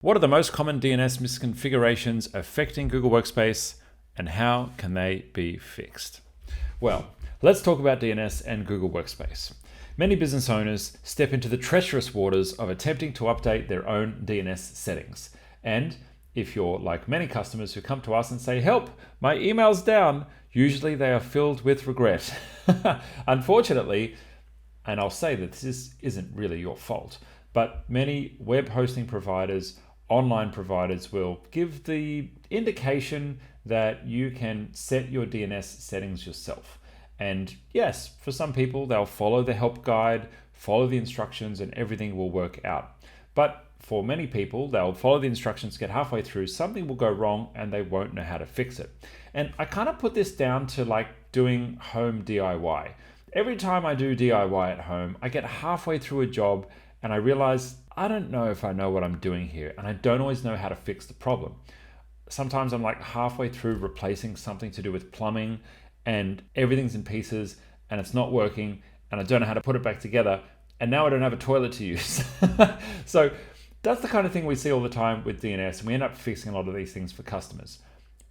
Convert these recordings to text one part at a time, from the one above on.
What are the most common DNS misconfigurations affecting Google Workspace, and how can they be fixed? Well, let's talk about DNS and Google Workspace. Many business owners step into the treacherous waters of attempting to update their own DNS settings. And if you're like many customers who come to us and say, "Help, my email's down," usually they are filled with regret. Unfortunately, and I'll say that this isn't really your fault, but many web hosting providers, online providers will give the indication that you can set your DNS settings yourself. And yes, for some people, they'll follow the help guide, follow the instructions, and everything will work out. But for many people, they'll follow the instructions, get halfway through, something will go wrong, and they won't know how to fix it. And I kind of put this down to like doing home DIY. Every time I do DIY at home, I get halfway through a job and I realize I don't know if I know what I'm doing here, and I don't always know how to fix the problem. Sometimes I'm like halfway through replacing something to do with plumbing and everything's in pieces and it's not working and I don't know how to put it back together, and now I don't have a toilet to use. So that's the kind of thing we see all the time with DNS, and we end up fixing a lot of these things for customers.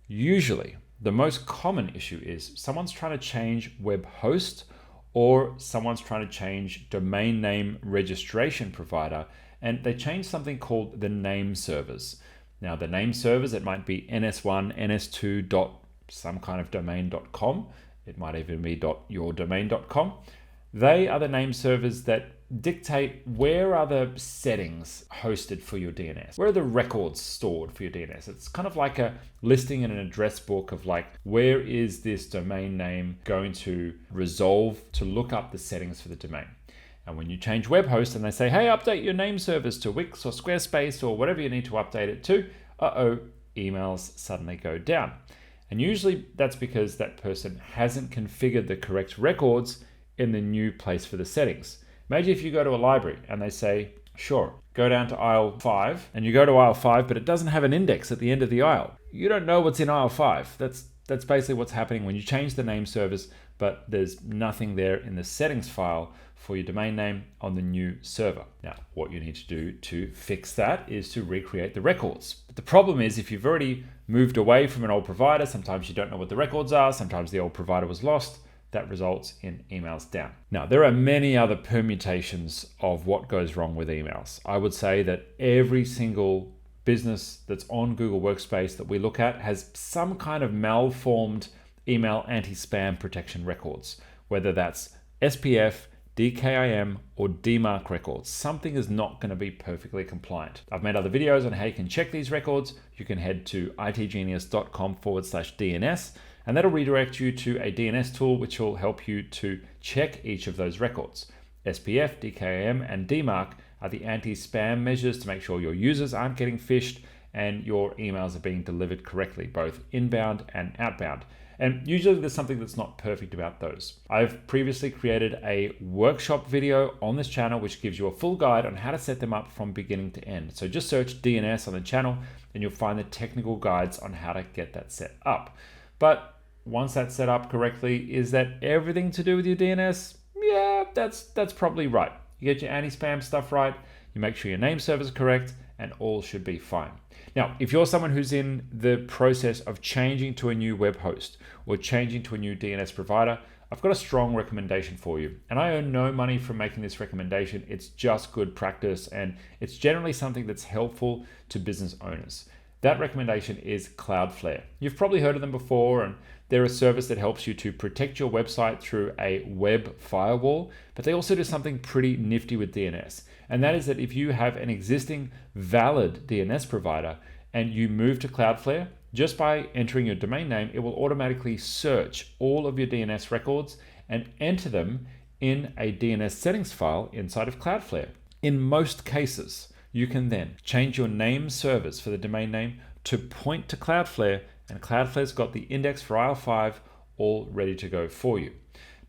Usually, the most common issue is someone's trying to change web host, or someone's trying to change domain name registration provider, and they change something called the name servers. Now, the name servers, it might be ns1, ns2 dot some kind of domain.com. It might even be .yourdomain.com. They are the name servers that dictate where are the settings hosted for your DNS. Where are the records stored for your DNS? It's kind of like a listing in an address book of like, where is this domain name going to resolve to look up the settings for the domain? And when you change web host and they say, "Hey, update your name servers to Wix or Squarespace or whatever you need to update it to," emails suddenly go down. And usually that's because that person hasn't configured the correct records in the new place for the settings. Imagine if you go to a library and they say, "Sure, go down to aisle 5," and you go to aisle 5, but it doesn't have an index at the end of the aisle. You don't know what's in aisle 5. That's basically what's happening when you change the name servers, but there's nothing there in the settings file for your domain name on the new server. Now, what you need to do to fix that is to recreate the records. But the problem is, if you've already moved away from an old provider, sometimes you don't know what the records are, sometimes the old provider was lost. That results in emails down. Now, there are many other permutations of what goes wrong with emails. I would say that every single business that's on Google Workspace that we look at has some kind of malformed email anti-spam protection records, whether that's SPF, DKIM, or DMARC records. Something is not going to be perfectly compliant. I've made other videos on how you can check these records. You can head to itgenius.com/DNS, and that'll redirect you to a DNS tool which will help you to check each of those records. SPF, DKIM, and DMARC are the anti-spam measures to make sure your users aren't getting phished and your emails are being delivered correctly, both inbound and outbound. And usually there's something that's not perfect about those. I've previously created a workshop video on this channel which gives you a full guide on how to set them up from beginning to end. So just search DNS on the channel and you'll find the technical guides on how to get that set up. But once that's set up correctly, is that everything to do with your DNS? Yeah, that's probably right. You get your anti-spam stuff right, you make sure your name servers are correct, and all should be fine. Now, if you're someone who's in the process of changing to a new web host or changing to a new DNS provider, I've got a strong recommendation for you. And I earn no money from making this recommendation. It's just good practice, and it's generally something that's helpful to business owners. That recommendation is CloudFlare. You've probably heard of them before, and they're a service that helps you to protect your website through a web firewall, but they also do something pretty nifty with DNS. And that is that if you have an existing valid DNS provider and you move to CloudFlare, just by entering your domain name, it will automatically search all of your DNS records and enter them in a DNS settings file inside of CloudFlare. In most cases, you can then change your name servers for the domain name to point to Cloudflare, and Cloudflare's got the index for aisle 5 all ready to go for you.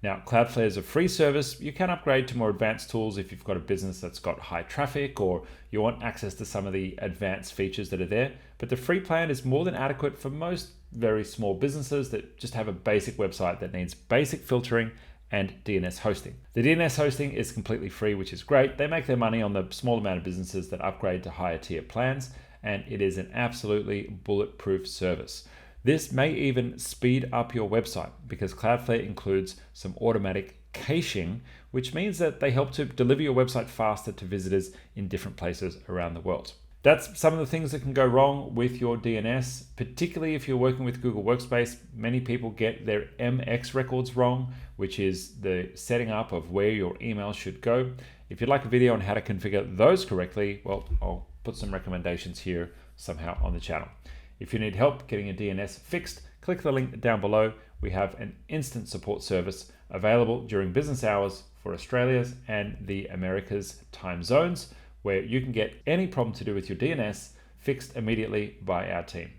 Now, Cloudflare is a free service. You can upgrade to more advanced tools if you've got a business that's got high traffic or you want access to some of the advanced features that are there. But the free plan is more than adequate for most very small businesses that just have a basic website that needs basic filtering and DNS hosting. The DNS hosting is completely free, which is great. They make their money on the small amount of businesses that upgrade to higher tier plans. and it is an absolutely bulletproof service. This may even speed up your website because Cloudflare includes some automatic caching, which means that they help to deliver your website faster to visitors in different places around the world. That's some of the things that can go wrong with your DNS, particularly if you're working with Google Workspace. Many people get their MX records wrong, which is the setting up of where your email should go. If you'd like a video on how to configure those correctly, well, I'll put some recommendations here somehow on the channel. If you need help getting a DNS fixed, click the link down below. We have an instant support service available during business hours for Australia's and the Americas time zones, where you can get any problem to do with your DNS fixed immediately by our team.